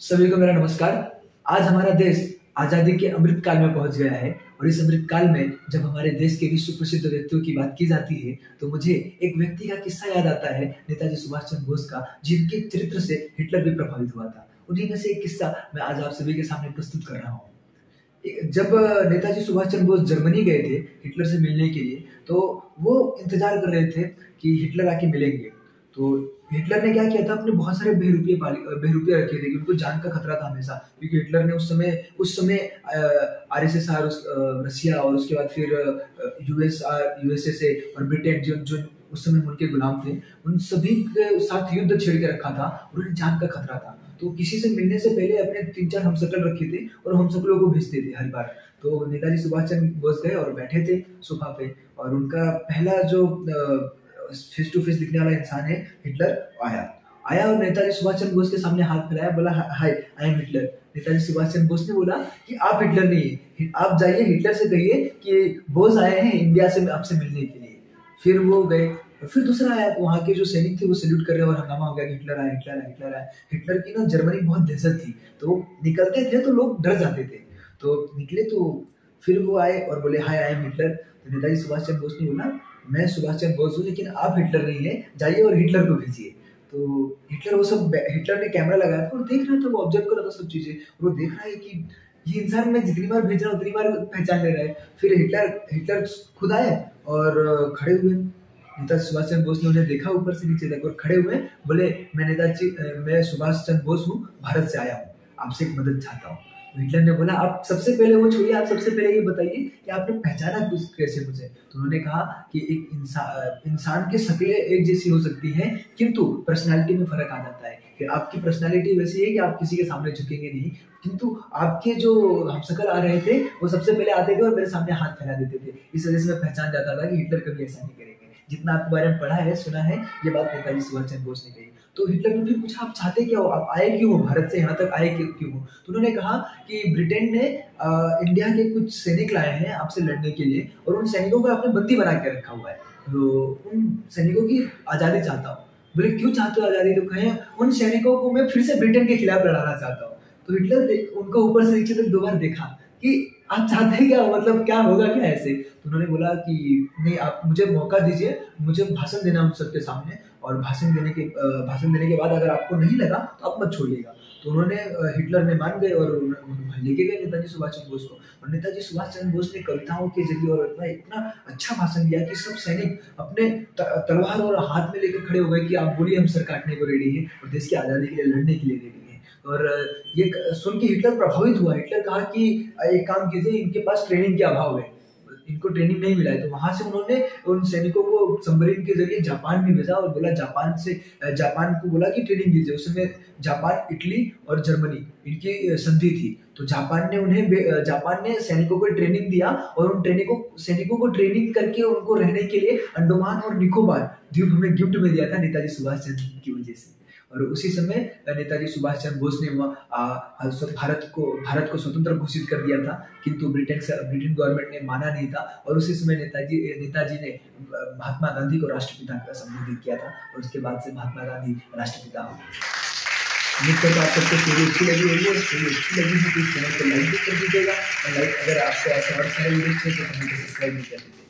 सभी को मेरा नमस्कार। आज हमारा देश आजादी के अमृत काल में पहुंच गया है और इस अमृत काल में जब हमारे देश के विश्व प्रसिद्ध व्यक्तियों की बात की जाती है तो मुझे एक व्यक्ति का किस्सा याद आता है, नेताजी सुभाष चंद्र बोस का, जिनके चरित्र से हिटलर भी प्रभावित हुआ था। उन्हीं में से एक किस्सा मैं आज आप सभी के सामने प्रस्तुत कर रहा हूँ। जब नेताजी सुभाष चंद्र बोस जर्मनी गए थे हिटलर से मिलने के लिए, तो वो इंतजार कर रहे थे कि हिटलर आके मिलेंगे। तो हिटलर ने क्या किया था, अपने बहुत सारे बहरूपे रखे थे कि उनको जान का खतरा था हमेशा, क्योंकि हिटलर ने उस समय आरएसएसआर, रसिया और उसके बाद फिर यूएसए से और ब्रिटेन, जो जो उस समय उनके गुलाम थे, उन सभी के साथ युद्ध छेड़ के रखा था और उन्हें जान का खतरा था। तो किसी से मिलने से पहले अपने 3-4 हमशक्ल रखे थे और हमशक्लों को भेजते थे हर बार। तो नेताजी सुभाष चंद्र बोस गए और बैठे थे सोफा पे, और उनका पहला जो फेस टू फेस दिखने वाला इंसान है हिटलर आया और नेताजी सुभाष चंद्र बोस के सामने हाथ फैलाया, बोला hi I am Hitler. Netaji Subhash Chandra Bose ने बोला कि आप हिटलर नहीं है, आप जाइए हिटलर से कहिए कि बोस आए हैं इंडिया से आपसे मिलने के लिए। फिर वो गए और फिर दूसरा आया, वहाँ के जो सैनिक थे वो सैल्यूट कर रहे और हंगामा हो गया कि हिटलर आया, हिटलर आया, हिटलर आया। हिटलर की ना जर्मनी बहुत दहशत थी, तो निकलते थे तो लोग डर जाते थे। तो निकले तो फिर वो आए और बोले हाय आई एम हिटलर। तो नेताजी सुभाष चंद्र बोस ने बोला मैं सुभाष चंद्र बोस हूँ, लेकिन आप हिटलर नहीं है, जाइए और हिटलर को भेजिए। तो हिटलर ने कैमरा लगाया था और देख रहा था, वो ऑब्जर्व कर रहा था सब चीजें। वो देख रहा है कि ये इंसान मैं जितनी बार भेज रहा हूँ उतनी बार पहचान ले रहा है। फिर हिटलर खुद आए और खड़े हुए। नेताजी सुभाष चंद्र बोस ने उन्हें देखा ऊपर से नीचे तक और खड़े हुए, बोले मैं सुभाष चंद्र बोस हूँ, भारत से आया हूँ, आपसे एक मदद चाहता हूँ। हिटलर ने बोला आप सबसे पहले वो छोड़िए, आप सबसे पहले ये बताइए कि आपने पहचाना कैसे मुझे। तो उन्होंने कहा कि एक इंसान की शक्लें एक जैसी हो सकती हैं, किंतु पर्सनालिटी में फर्क आ जाता है कि आपकी पर्सनालिटी वैसी है कि आप किसी के सामने झुकेंगे नहीं, किंतु आपके जो हमशक्ल आ रहे थे वो सबसे पहले आते थे और मेरे सामने हाथ फैला देते थे। इस वजह से मैं पहचान जाता था कि हिटलर कभी ऐसा नहीं करेंगे। जितना आपके बारे में पढ़ा है, सुना है, ये बात नेताजी सुभाष चंद्र बोस ने कही। तो हिटलर ने भी पूछा आप चाहते क्या हो, आप आए क्यों हो, भारत से यहाँ तक आए क्यों हो। तो उन्होंने कहा कि ब्रिटेन ने इंडिया के कुछ सैनिक लाए हैं आपसे लड़ने के लिए, और उन सैनिकों को आपने बंदी बना के रखा हुआ है, तो उन सैनिकों की आज़ादी चाहता हूँ। बोले क्यों चाहते हो आज़ादी। तो कहें उन सैनिकों को मैं फिर से ब्रिटेन के खिलाफ लड़ाना चाहता हूँ। तो हिटलर उनको ऊपर से नीचे तक 2 बार देखा कि आप चाहते हैं क्या, मतलब क्या होगा क्या ऐसे। तो उन्होंने बोला कि नहीं, आप मुझे मौका दीजिए, मुझे भाषण देना उन सबके सामने, और भाषण देने के बाद अगर आपको नहीं लगा तो आप मत छोड़िएगा। तो उन्होंने हिटलर ने मान गए और लेके गए नेताजी सुभाष चंद्र बोस को। और नेताजी सुभाष चंद्र बोस ने कविताओं के जरिए और इतना अच्छा भाषण दिया कि सब सैनिक अपने तलवार और हाथ में लेकर खड़े हो गए कि आप बोलिए, हम सर काटने को रेडी हैं और देश की आज़ादी के लिए लड़ने के लिए रेडी हैं। और ये सुन के हिटलर प्रभावित हुआ। हिटलर कहा कि एक काम कीजिए, इनके पास ट्रेनिंग के अभाव है, इनको ट्रेनिंग नहीं मिला है। तो वहां से उन्होंने उन सैनिकों को सबमरीन के जरिए जापान में भेजा और बोला जापान को बोला कि ट्रेनिंग दीजिए। उस समय जापान, इटली और जर्मनी इनकी संधि थी। तो जापान ने सैनिकों को ट्रेनिंग दिया और उन सैनिकों को ट्रेनिंग करके उनको रहने के लिए अंडमान और निकोबार द्वीप हमें गिफ्ट में दिया था नेताजी सुभाष चंद्र की वजह से। और उसी समय नेताजी सुभाष चंद्र बोस ने भारत को स्वतंत्र घोषित कर दिया था, किंतु ब्रिटेन गवर्नमेंट ने माना नहीं था। और उसी समय नेताजी ने महात्मा गांधी को राष्ट्रपिता का संबोधित किया था, और उसके बाद से महात्मा गांधी राष्ट्रपिता हो गए। उम्मीद करता हूं आप सबको स्टोरी अच्छी लगी होगी, और स्टोरी अच्छी लगी है तो इस चैनल को लाइक भी कर दीजिएगा। और अगर आपको ऐसा और सारे वीडियो चाहिए तो चैनल को सब्सक्राइब भी कर दीजिएगा।